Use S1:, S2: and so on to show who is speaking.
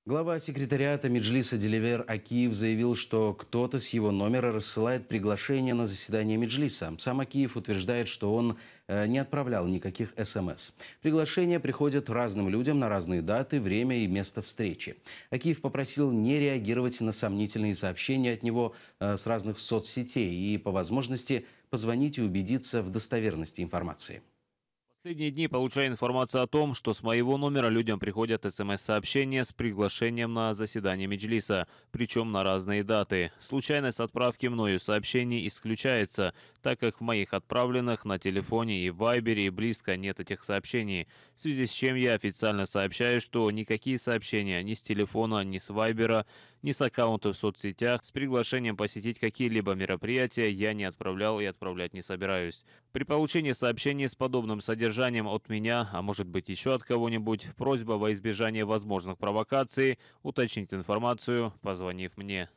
S1: Глава секретариата Меджлиса Деливер Акиев заявил, что кто-то с его номера рассылает приглашение на заседание Меджлиса. Сам Акиев утверждает, что он не отправлял никаких СМС. Приглашения приходят разным людям на разные даты, время и место встречи. Акиев попросил не реагировать на сомнительные сообщения от него с разных соцсетей и, по возможности, позвонить и убедиться в достоверности информации.
S2: Последние дни получаю информацию о том, что с моего номера людям приходят СМС-сообщения с приглашением на заседание Меджлиса, причем на разные даты. Случайность отправки мною сообщений исключается, так как в моих отправленных на телефоне и в Вайбере и близко нет этих сообщений, в связи с чем я официально сообщаю, что никакие сообщения ни с телефона, ни с Вайбера, ни с аккаунта в соцсетях с приглашением посетить какие-либо мероприятия я не отправлял и отправлять не собираюсь. При получении сообщений с подобным содержанием от меня, а может быть еще от кого-нибудь, просьба во избежание возможных провокаций уточнить информацию, позвонив мне.